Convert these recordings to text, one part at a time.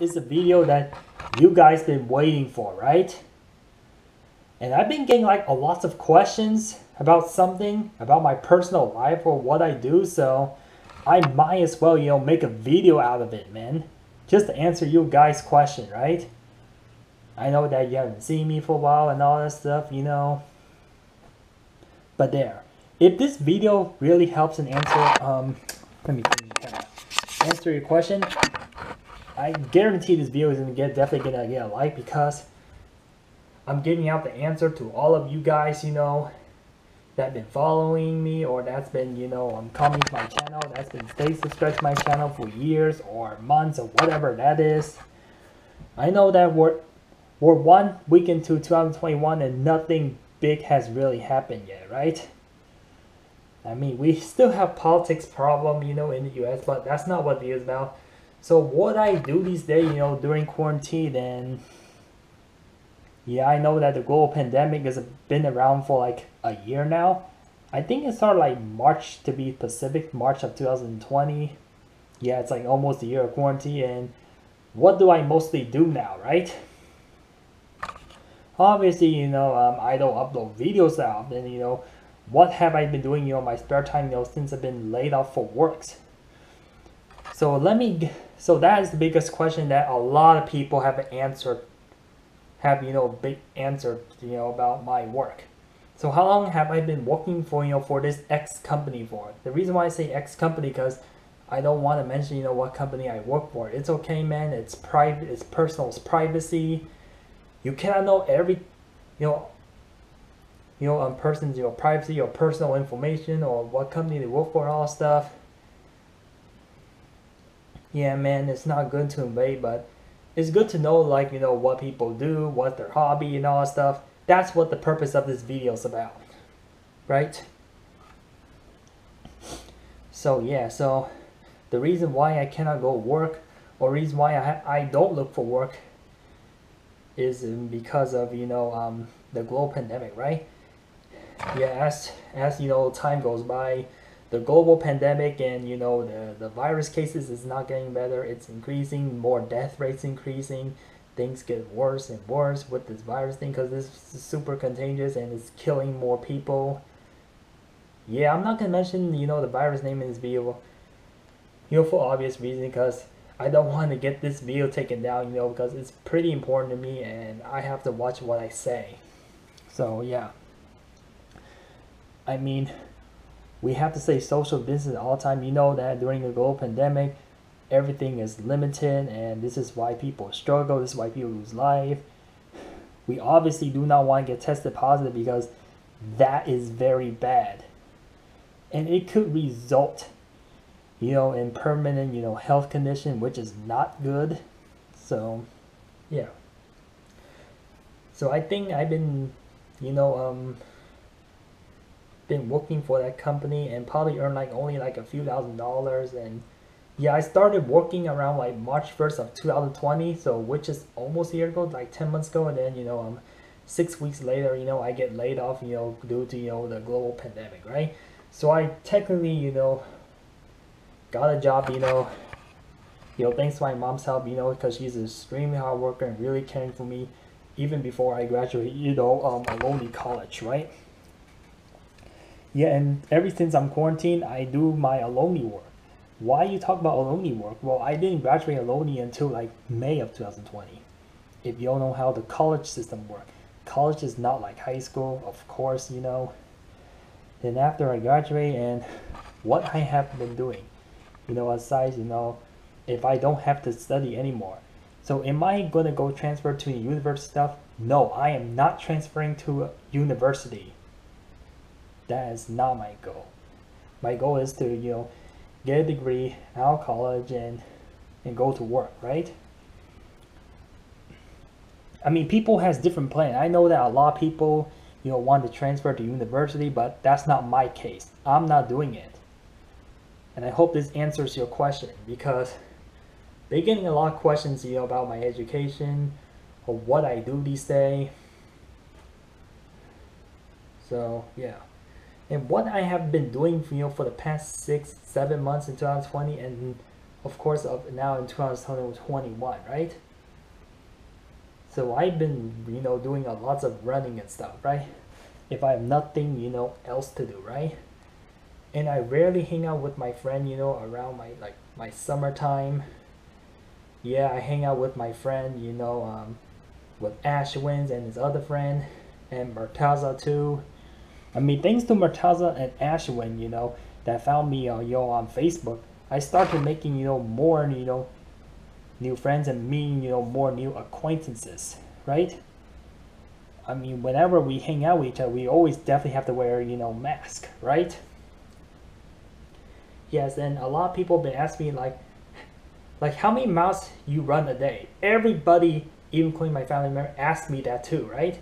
is a video that you guys been waiting for, right? And I've been getting like a lots of questions about something, about my personal life or what I do, so I might as well, make a video out of it, man. Just to answer you guys' question, right? I know that you haven't seen me for a while and all that stuff. But there. If this video really helps and answer your question, I guarantee this video is definitely gonna get a like, because I'm giving out the answer to all of you guys, that been following me, or that's been, coming to my channel, that's been stay subscribed to my channel for years or months or whatever that is. I know that we're 1 week into 2021 and nothing big has really happened yet, right? I mean, we still have politics problem, in the US, but that's not what the video is about. So what I do these days, during quarantine, and yeah, I know that the global pandemic has been around for like a year now. I think it started like March, to be specific, March of 2020. Yeah, it's like almost a year of quarantine, and what do I mostly do now, right? Obviously, I don't upload videos that often, what have I been doing, my spare time, since I've been laid off for works. So that is the biggest question that a lot of people have answered, big answer, about my work. So how long have I been working for this X company for? The reason why I say X company, because I don't want to mention, what company I work for. It's okay, man. It's private. It's personal. It's privacy. You cannot know every, person's, privacy or personal information or what company they work for and all stuff. Yeah, man, it's not good to invade, but it's good to know, like, what people do, what's their hobby and all that stuff. That's what the purpose of this video is about, right? So yeah, so the reason why I cannot go work, or reason why I don't look for work, is because of the global pandemic, right? Yeah, as time goes by, the global pandemic and the virus cases is not getting better. It's increasing, more death rates increasing. Things get worse and worse with this virus thing, because this is super contagious and it's killing more people. Yeah, I'm not gonna mention the virus name in this video, for obvious reason, because I don't want to get this video taken down, because it's pretty important to me and I have to watch what I say. So yeah, I mean, we have to say social distance all the time. You know that during the global pandemic, everything is limited, and this is why people struggle. This is why people lose life. We obviously do not want to get tested positive, because that is very bad, and it could result in permanent health condition, which is not good. So yeah, so I think I've been been working for that company and probably earned only a few $1,000s. And yeah, I started working around like March 1st of 2020, so which is almost a year ago, like 10 months ago. And then 6 weeks later, I get laid off, due to the global pandemic, right? So I technically got a job, thanks to my mom's help, because she's an extremely hard worker and really caring for me even before I graduated, Ohlone College, right? Yeah, and ever since I'm quarantined, I do my Ohlone work. Why you talk about Ohlone work? Well, I didn't graduate Ohlone until like May of 2020. If you don't know how the college system works, college is not like high school, of course, Then after I graduate, and what I have been doing, aside, if I don't have to study anymore. So am I going to go transfer to university stuff? No, I am not transferring to a university. That is not my goal. My goal is to, get a degree out of college and go to work, right? I mean, people has different plans. I know that a lot of people, want to transfer to university, but that's not my case. I'm not doing it. And I hope this answers your question, because they're getting a lot of questions, about my education or what I do these days. So yeah. And what I have been doing for the past 6-7 months in 2020, and of course, of now in 2021, right? So I've been, doing a lots of running and stuff, right? If I have nothing, else to do, right? And I rarely hang out with my friend, around my summertime. Yeah, I hang out with my friend, with Ashwins and his other friend, and Murtaza too. I mean, thanks to Murtaza and Ashwin, that found me, on Facebook. I started making, more, new friends and meeting, more new acquaintances, right? I mean, whenever we hang out with each other, we always definitely have to wear, mask, right? Yes, and a lot of people have been asking me like how many miles you run a day? Everybody, even including my family member, asks me that too, right?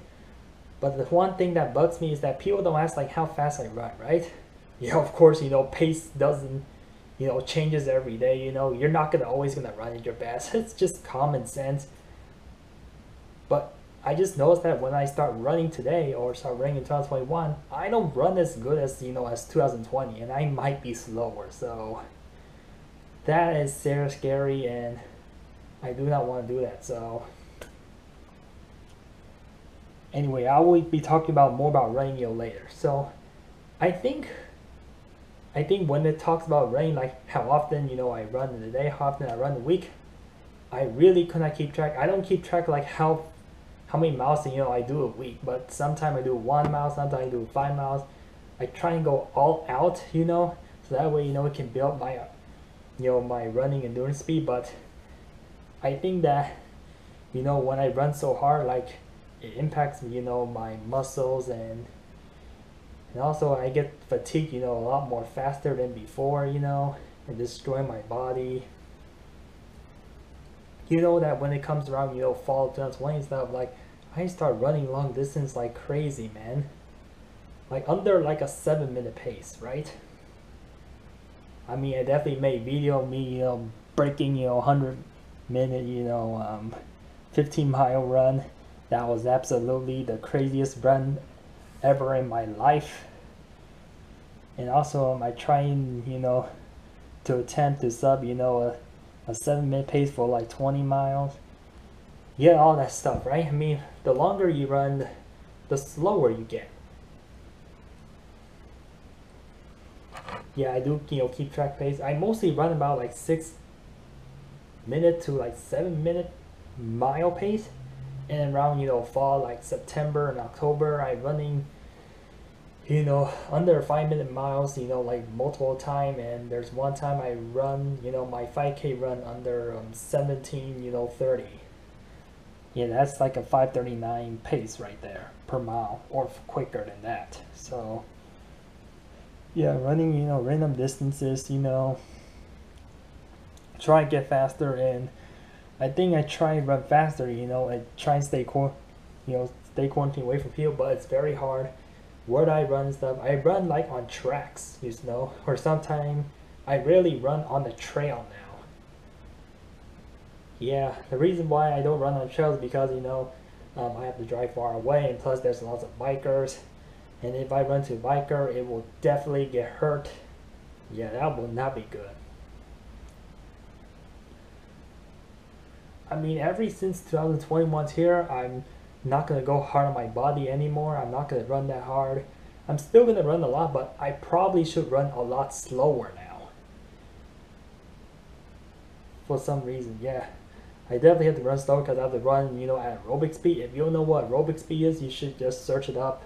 But the one thing that bugs me is that people don't ask like how fast I run, right? Yeah, of course, pace doesn't, changes every day, you're not always gonna run at your best. It's just common sense. But I just noticed that when I start running today or start running in 2021, I don't run as good as, as 2020, and I might be slower. So that is very scary, and I do not want to do that. So anyway, I will be talking about more about running later. So I think when it talks about running, like how often I run in a day, how often I run a week, I really could not keep track. I don't keep track like how many miles I do a week, but sometimes I do 1 mile, sometimes I do 5 miles. I try and go all out, so that way it can build my my running endurance speed. But I think that when I run so hard, like it impacts my muscles, and also I get fatigued a lot more faster than before, and destroy my body. That when it comes around fall 2020 and stuff, like I start running long distance like crazy, man, like under like a 7-minute pace, right? I mean, I definitely made video of me breaking 100-minute 15-mile run. That was absolutely the craziest run ever in my life. And also I trying to attempt to sub a 7-minute pace for like 20 miles. Yeah, all that stuff, right? I mean, the longer you run, the slower you get. Yeah, I do keep track pace. I mostly run about like 6-minute to like 7-minute mile pace, and around fall, like September and October, I running under 5-minute miles, like multiple time. And there's one time I run, my 5K run under 17:30. Yeah, that's like a 5:39 pace right there per mile, or quicker than that. So yeah, running, random distances, try to get faster. And I think I try and run faster, and try and stay stay quarantined away from people, but it's very hard. Where do I run and stuff? I run like on tracks, or sometimes I rarely run on the trail now. Yeah, the reason why I don't run on trails is because I have to drive far away, and plus there's lots of bikers, and if I run to a biker, it will definitely get hurt. Yeah, that will not be good. I mean, ever since 2021's here, I'm not gonna go hard on my body anymore. I'm not gonna run that hard. I'm still gonna run a lot, but I probably should run a lot slower now. For some reason, yeah. I definitely have to run slower because I have to run, at aerobic speed. If you don't know what aerobic speed is, you should just search it up.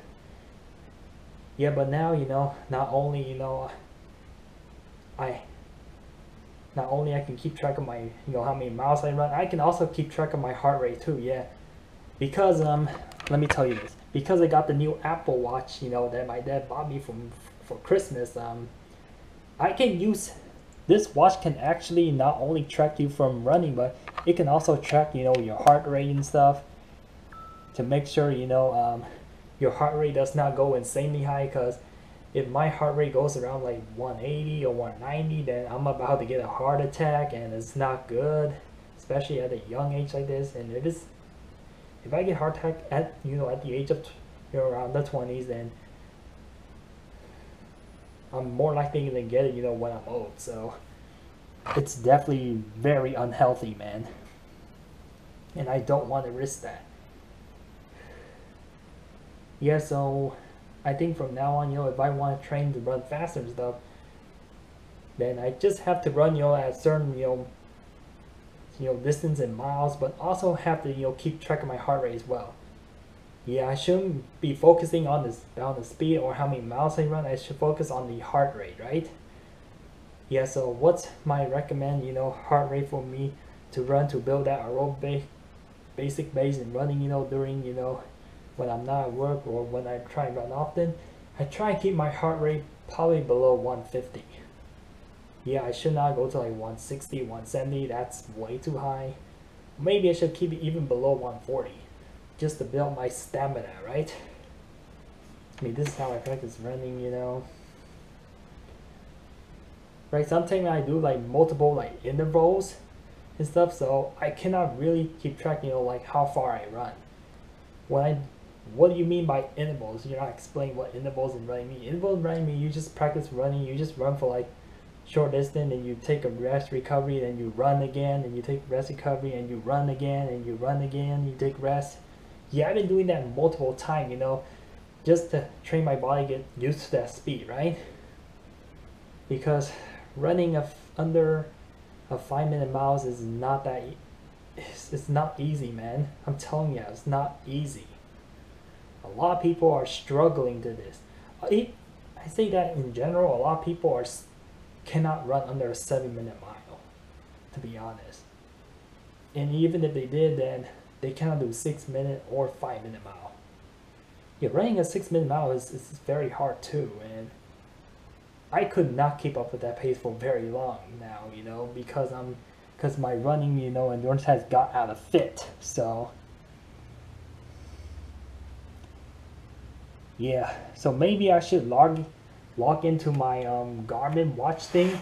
Yeah, but now, not only, I can keep track of my, how many miles I run, I can also keep track of my heart rate too, yeah. Because, let me tell you this. Because I got the new Apple Watch, that my dad bought me for Christmas, I can use, this watch can actually not only track you from running, but it can also track, your heart rate and stuff, to make sure, your heart rate does not go insanely high. Because if my heart rate goes around like 180 or 190, then I'm about to get a heart attack, and it's not good, especially at a young age like this. And if I get heart attack at at the age of around the 20s, then I'm more likely to get it when I'm old. So it's definitely very unhealthy, man. And I don't want to risk that. Yeah, so I think from now on, if I want to train to run faster and stuff, then I just have to run, at certain, distance in miles, but also have to, keep track of my heart rate as well. Yeah, I shouldn't be focusing on the speed or how many miles I run. I should focus on the heart rate, right? Yeah, so what's my recommend, heart rate for me to run to build that aerobic basic base in running, during, when I'm not at work or when I try and run often. I try and keep my heart rate probably below 150. Yeah, I should not go to like 160, 170. That's way too high. Maybe I should keep it even below 140 just to build my stamina, right? I mean, this is how I practice running. Right, sometimes I do like multiple like intervals and stuff, so I cannot really keep track, like how far I run. What do you mean by intervals? You're not explaining what intervals in running mean. Intervals in running mean you just practice running, you just run for like short distance, and you take a rest recovery, then you run again, and you take rest recovery, and you run again, and you run again, you take rest. Yeah, I've been doing that multiple times, just to train my body get used to that speed, right? Because running under a 5-minute miles is not that it's not easy, man. I'm telling you, it's not easy. A lot of people are struggling to this. I say that in general, a lot of people cannot run under a 7-minute mile, to be honest. And even if they did, then they cannot do 6-minute or 5-minute mile. Yeah, running a 6-minute mile is very hard too, and I could not keep up with that pace for very long now, because my running, endurance has got out of fit. So yeah, so maybe I should log into my Garmin watch thing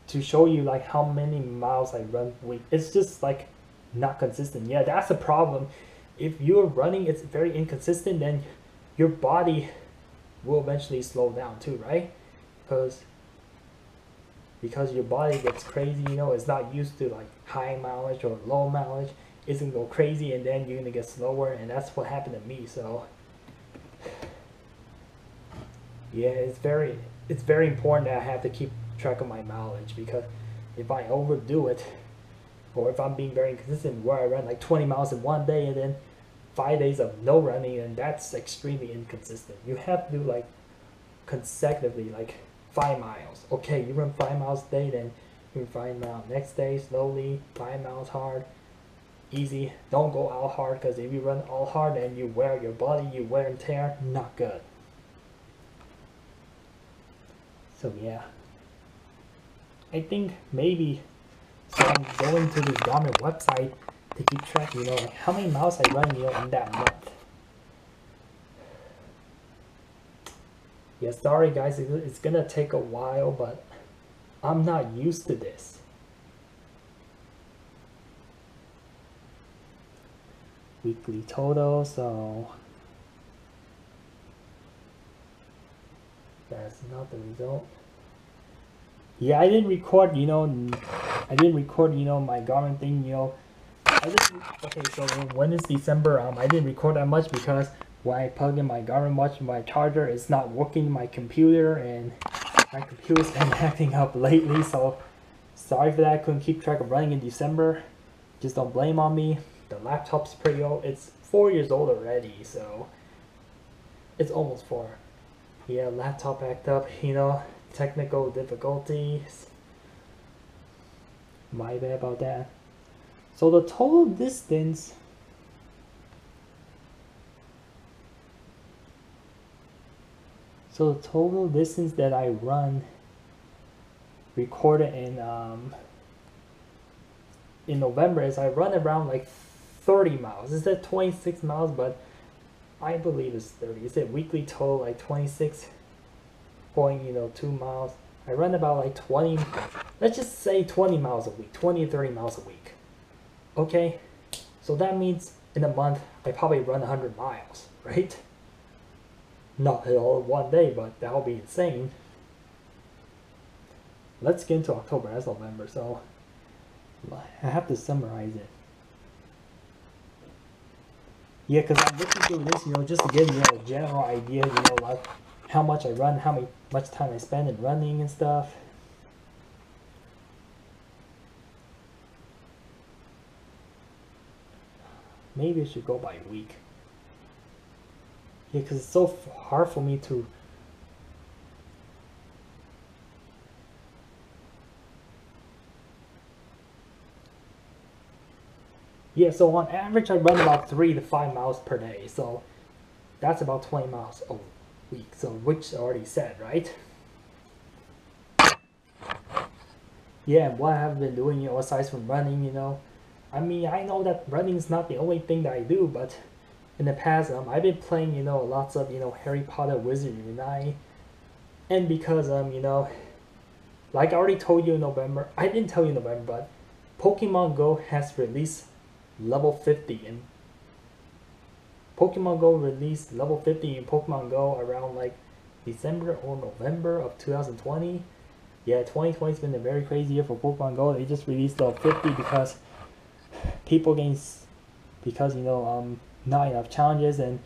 to show you like how many miles I run a week. It's just like not consistent. Yeah, that's the problem. If you're running, it's very inconsistent, then your body will eventually slow down too, right? Because your body gets crazy, it's not used to like high mileage or low mileage. It's gonna go crazy, and then you're gonna get slower, and that's what happened to me. So yeah, it's very important that I have to keep track of my mileage, because if I overdo it, or if I'm being very inconsistent where I run like 20 miles in one day and then 5 days of no running, and that's extremely inconsistent. You have to do like consecutively like 5 miles. Okay, you run 5 miles a day, then you run 5 miles next day slowly, 5 miles hard, easy. Don't go all hard, because if you run all hard and you wear your body, you wear and tear, not good. So yeah, I think maybe, so I'm going to the Garmin website to keep track, like how many miles I run, in that month. Yeah, sorry guys, it's gonna take a while, but I'm not used to this. Weekly total, so that's not the result. Yeah, I didn't record, my Garmin thing, okay, so when it's December, I didn't record that much because when I plug in my Garmin watch, my charger is not working, my computer, and my computer's been acting up lately, so sorry for that. I couldn't keep track of running in December. Just don't blame on me. The laptop's pretty old. It's 4 years old already, so it's almost 4. Yeah, laptop act up, technical difficulties. My bad about that. So the total distance that I run recorded in November is I run around like 30 miles. It said 26 miles, but I believe it's 30. It said weekly total like 26.2 miles. I run about like 20, let's just say 20 miles a week, 20 to 30 miles a week. Okay, so that means in a month I probably run 100 miles, right? Not all in one day, but that would be insane. let's get into October. That's November, so I have to summarize it. Yeah, because I'm looking through this, just to get a general idea, like how much I run, much time I spend in running and stuff. Maybe I should go by week. Yeah, because it's so hard for me to. Yeah, so on average I run about 3 to 5 miles per day, so that's about 20 miles a week, so which I already said, right? Yeah, what I have been doing, aside from running, I mean, I know that running is not the only thing that I do, but in the past, I've been playing, lots of, Harry Potter Wizard Unite, and because, like I already told you in November, I didn't tell you in November, but Pokemon Go has released level 50 in Pokemon Go released level 50 in Pokemon Go around like December or November of 2020. Yeah, 2020 has been a very crazy year for Pokemon Go. They just released level 50 because people getting because not enough challenges, and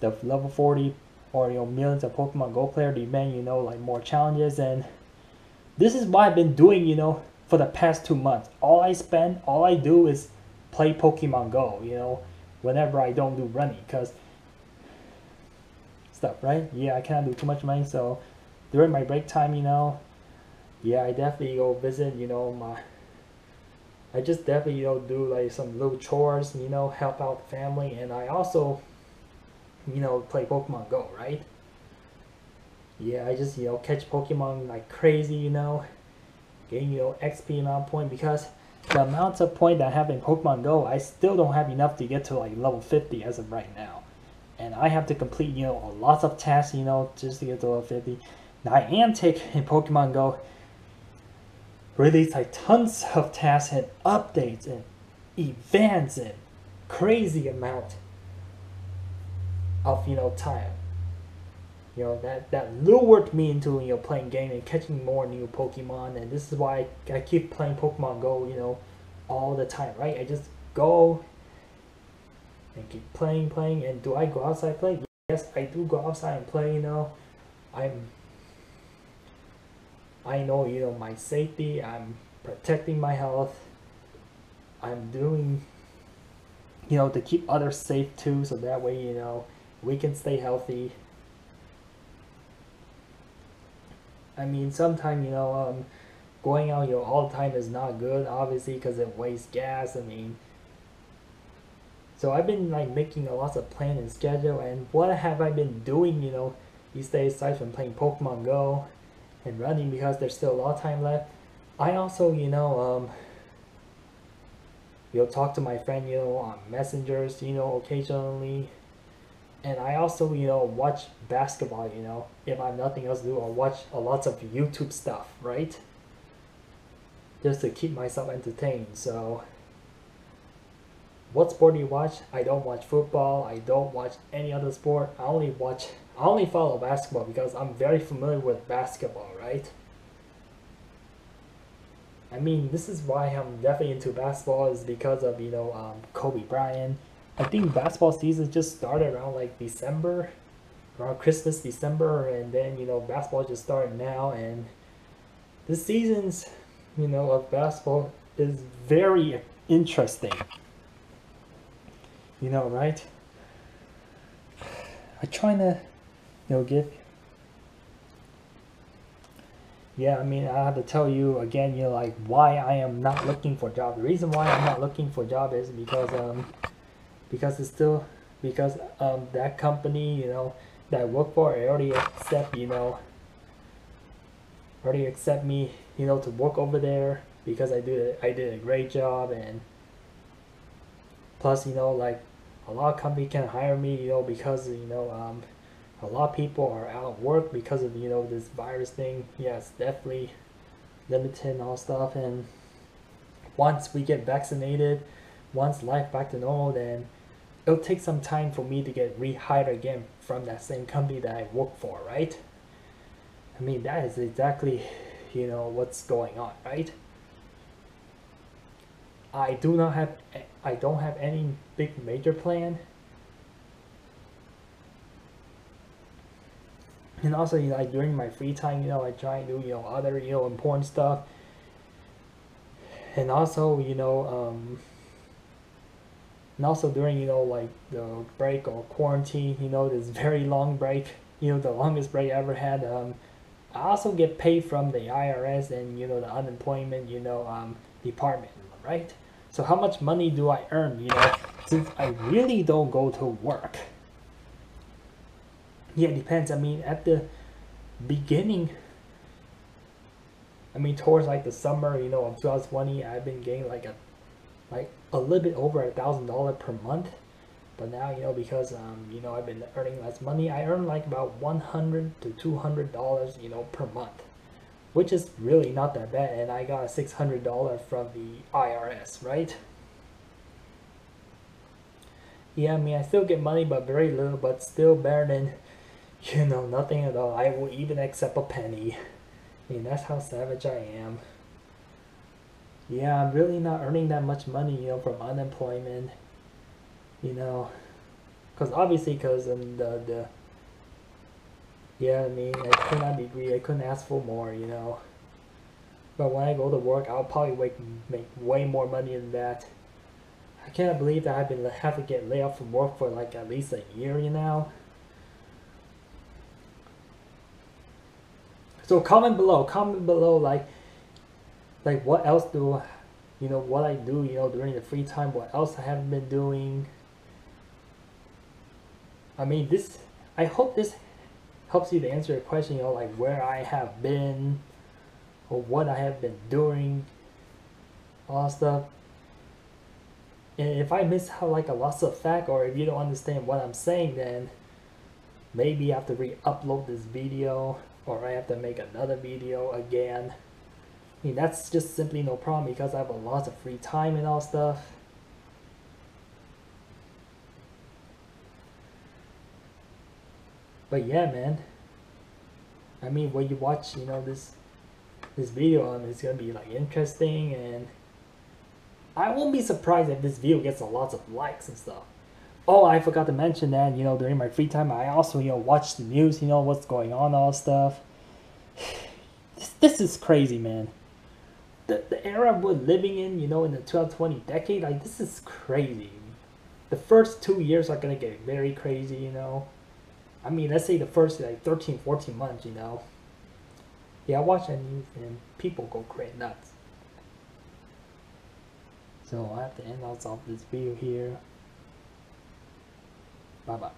the level 40 or millions of Pokemon Go players demand like more challenges, and this is what I've been doing for the past 2 months. All I do is play Pokemon Go, whenever I don't do running, because stuff, right? Yeah, I cannot do too much running, so during my break time, yeah, I definitely go visit, I just definitely, do like some little chores, help out the family, and I also, play Pokemon Go, right? Yeah, I just, catch Pokemon like crazy, getting, XP amount point, because the amount of point that I have in Pokemon Go, I still don't have enough to get to like level 50 as of right now. And I have to complete, lots of tasks, just to get to level 50. Now, Niantic in Pokemon Go released like tons of tasks and updates and events and crazy amount of, time. That lured me into, playing game and catching more new Pokemon. And this is why I keep playing Pokemon Go, all the time, right? I just go and keep playing. And do I go outside play? Yes, I do go outside and play. I know my safety. I'm protecting my health. I'm doing to keep others safe too, so that way we can stay healthy. I mean, sometimes going out all the time is not good, obviously, because it wastes gas. I mean, so I've been like making a lot of plan and schedule, and what have I been doing, these days aside from playing Pokemon Go and running, because there's still a lot of time left. I also, talk to my friend, on messengers, occasionally. And I also, watch basketball, if I have nothing else to do, or watch a lot of YouTube stuff, right? Just to keep myself entertained. So, what sport do you watch? I don't watch football. I don't watch any other sport. I only follow basketball because I'm very familiar with basketball, right? I mean, this is why I'm definitely into basketball, is because of, Kobe Bryant. I think basketball season just started around like December, around Christmas, December, and then basketball just started now, and the seasons of basketball is very interesting. Right? I trying to give. Yeah, I mean, I have to tell you again, like why I am not looking for a job. The reason why I'm not looking for a job is because it's still because that company that I work for, I already accept me to work over there, because I did a great job, and plus like a lot of companies can hire me because a lot of people are out of work because of this virus thing. Yes, definitely limited and all stuff, and once we get vaccinated, once life back to normal, then it'll take some time for me to get rehired again from that same company that I work for, right? I mean, that is exactly, you know, what's going on, right? I don't have any big major plan. And also, you know, like during my free time, you know, I try to do, you know, other, you know, important stuff. And also, you know, and also during, you know, like the break or quarantine, you know, this very long break, you know, the longest break I ever had, I also get paid from the IRS and, you know, the unemployment, you know, department, right? So how much money do I earn, you know, since I really don't go to work? Yeah, it depends. I mean, at the beginning, I mean, towards like the summer, you know, of 2020, I've been getting like a little bit over $1,000 per month. But now, you know, because you know, I've been earning less money, I earn like about $100 to $200, you know, per month, which is really not that bad. And I got a $600 from the IRS, right? Yeah, I mean, I still get money, but very little, but still better than, you know, nothing at all. I will even accept a penny. I mean, that's how savage I am. Yeah, I'm really not earning that much money, you know, from unemployment, you know, because obviously, because the yeah, I mean, I could not degree, I couldn't ask for more, you know. But when I go to work, I'll probably make way more money than that. I can't believe that have to get laid off from work for like at least a year, you know. So comment below, like what else do, you know, what I do, you know, during the free time, what else I haven't been doing. I mean, I hope this helps you to answer your question, you know, like where I have been or what I have been doing, all that stuff. And if I miss how like a lots of fact, or if you don't understand what I'm saying, then maybe I have to re-upload this video, or I have to make another video again. I mean, that's just simply no problem because I have a lot of free time and all stuff. But yeah, man. I mean, when you watch, you know, this video, it's gonna be like interesting, and I won't be surprised if this video gets a lot of likes and stuff. Oh, I forgot to mention that, you know, during my free time, I also, you know, watch the news, you know, what's going on, all stuff. This is crazy, man. The era we're living in, you know, in the 2020 decade, like, this is crazy. The first 2 years are gonna get very crazy, you know. I mean, let's say the first, like, 13, 14 months, you know. Yeah, I watch that news and people go crazy nuts. So I have to end off this video here. Bye bye.